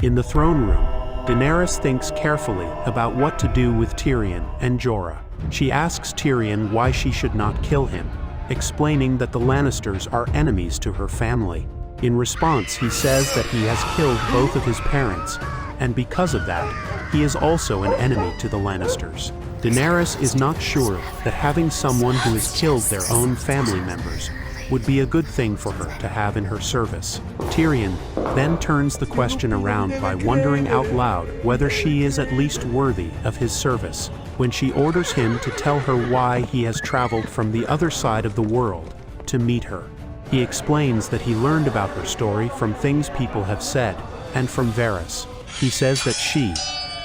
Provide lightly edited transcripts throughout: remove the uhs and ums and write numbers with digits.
In the throne room, Daenerys thinks carefully about what to do with Tyrion and Jorah. She asks Tyrion why she should not kill him, explaining that the Lannisters are enemies to her family. In response, he says that he has killed both of his parents, and because of that, he is also an enemy to the Lannisters. Daenerys is not sure that having someone who has killed their own family members would be a good thing for her to have in her service. Tyrion then turns the question around by wondering out loud whether she is at least worthy of his service, when she orders him to tell her why he has traveled from the other side of the world to meet her. He explains that he learned about her story from things people have said, and from Varys. He says that she,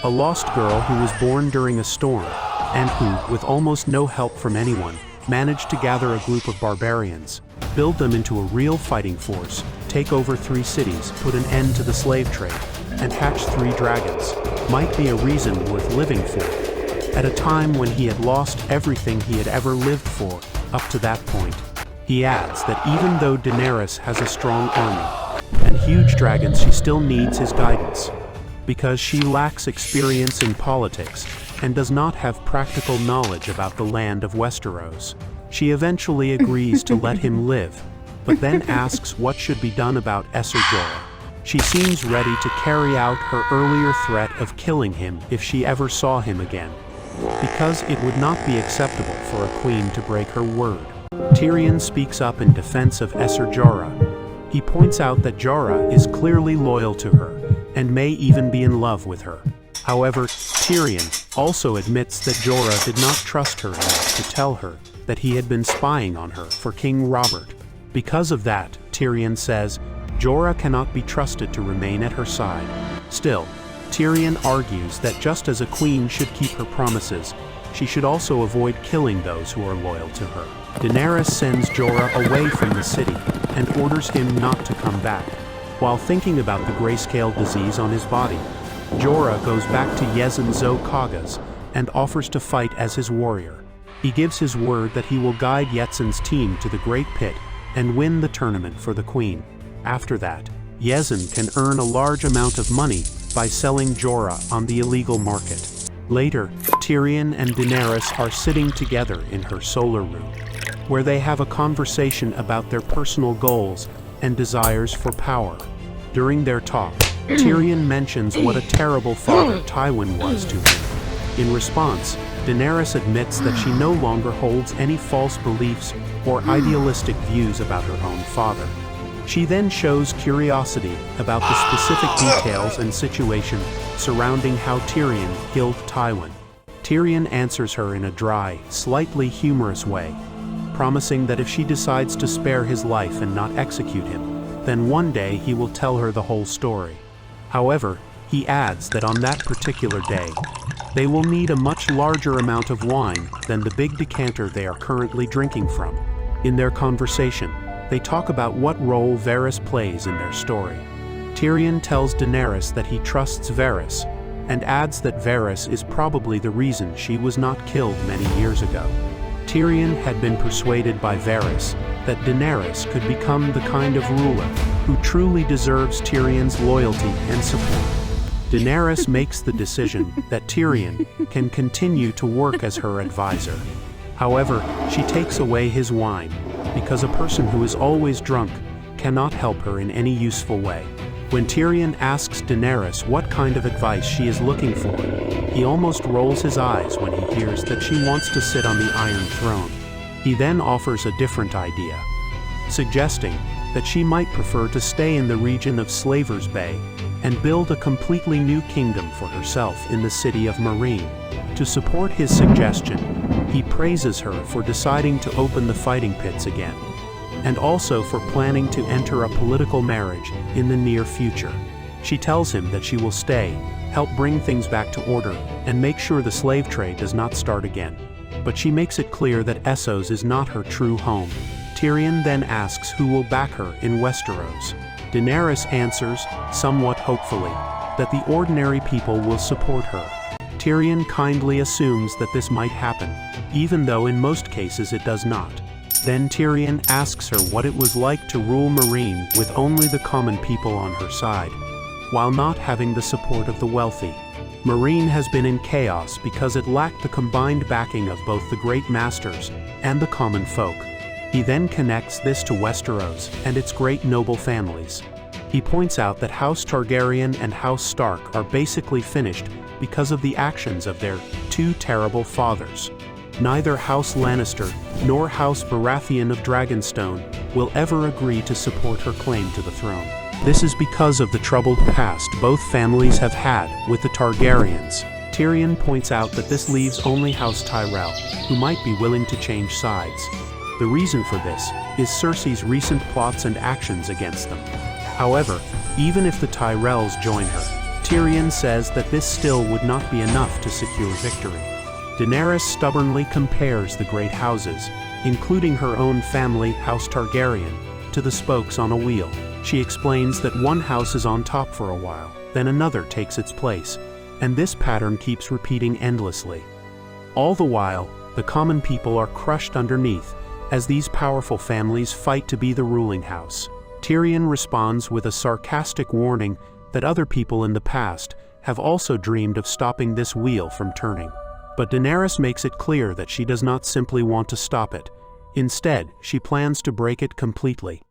a lost girl who was born during a storm, and who, with almost no help from anyone, managed to gather a group of barbarians, build them into a real fighting force, take over 3 cities, put an end to the slave trade, and hatch 3 dragons, might be a reason worth living for, at a time when he had lost everything he had ever lived for up to that point. He adds that even though Daenerys has a strong army and huge dragons, she still needs his guidance, because she lacks experience in politics and does not have practical knowledge about the land of Westeros. She eventually agrees to let him live, but then asks what should be done about Jorah. She seems ready to carry out her earlier threat of killing him if she ever saw him again, because it would not be acceptable for a queen to break her word. Tyrion speaks up in defense of Jorah. He points out that Jorah is clearly loyal to her, and may even be in love with her. However, Tyrion also admits that Jorah did not trust her enough to tell her that he had been spying on her for King Robert. Because of that, Tyrion says, Jorah cannot be trusted to remain at her side. Still, Tyrion argues that just as a queen should keep her promises, she should also avoid killing those who are loyal to her. Daenerys sends Jorah away from the city and orders him not to come back. While thinking about the grayscale disease on his body, Jorah goes back to Yezzan Zo Kagas and offers to fight as his warrior. He gives his word that he will guide Yezzan's team to the Great Pit and win the tournament for the queen. After that, Yezzan can earn a large amount of money by selling Jorah on the illegal market. Later, Tyrion and Daenerys are sitting together in her solar room, where they have a conversation about their personal goals and desires for power. During their talk, Tyrion mentions what a terrible father Tywin was to him. In response, Daenerys admits that she no longer holds any false beliefs or idealistic views about her own father. She then shows curiosity about the specific details and situation surrounding how Tyrion killed Tywin. Tyrion answers her in a dry, slightly humorous way, promising that if she decides to spare his life and not execute him, then one day he will tell her the whole story. However, he adds that on that particular day, they will need a much larger amount of wine than the big decanter they are currently drinking from. In their conversation, they talk about what role Varys plays in their story. Tyrion tells Daenerys that he trusts Varys, and adds that Varys is probably the reason she was not killed many years ago. Tyrion had been persuaded by Varys that Daenerys could become the kind of ruler who truly deserves Tyrion's loyalty and support. Daenerys makes the decision that Tyrion can continue to work as her advisor. However, she takes away his wine, because a person who is always drunk cannot help her in any useful way. When Tyrion asks Daenerys what kind of advice she is looking for, he almost rolls his eyes when he hears that she wants to sit on the Iron Throne. He then offers a different idea, suggesting that she might prefer to stay in the region of Slaver's Bay and build a completely new kingdom for herself in the city of Meereen. To support his suggestion, he praises her for deciding to open the fighting pits again, and also for planning to enter a political marriage in the near future. She tells him that she will stay, help bring things back to order, and make sure the slave trade does not start again. But she makes it clear that Essos is not her true home. Tyrion then asks who will back her in Westeros. Daenerys answers, somewhat hopefully, that the ordinary people will support her. Tyrion kindly assumes that this might happen, even though in most cases it does not. Then Tyrion asks her what it was like to rule Meereen with only the common people on her side. while not having the support of the wealthy. Meereen has been in chaos because it lacked the combined backing of both the great masters and the common folk. He then connects this to Westeros and its great noble families. He points out that House Targaryen and House Stark are basically finished because of the actions of their two terrible fathers. Neither House Lannister nor House Baratheon of Dragonstone will ever agree to support her claim to the throne. This is because of the troubled past both families have had with the Targaryens. Tyrion points out that this leaves only House Tyrell, who might be willing to change sides. The reason for this is Cersei's recent plots and actions against them. However, even if the Tyrells join her, Tyrion says that this still would not be enough to secure victory. Daenerys stubbornly compares the great houses, including her own family, House Targaryen, to the spokes on a wheel. She explains that one house is on top for a while, then another takes its place, and this pattern keeps repeating endlessly. All the while, the common people are crushed underneath as these powerful families fight to be the ruling house. Tyrion responds with a sarcastic warning that other people in the past have also dreamed of stopping this wheel from turning. But Daenerys makes it clear that she does not simply want to stop it. Instead, she plans to break it completely.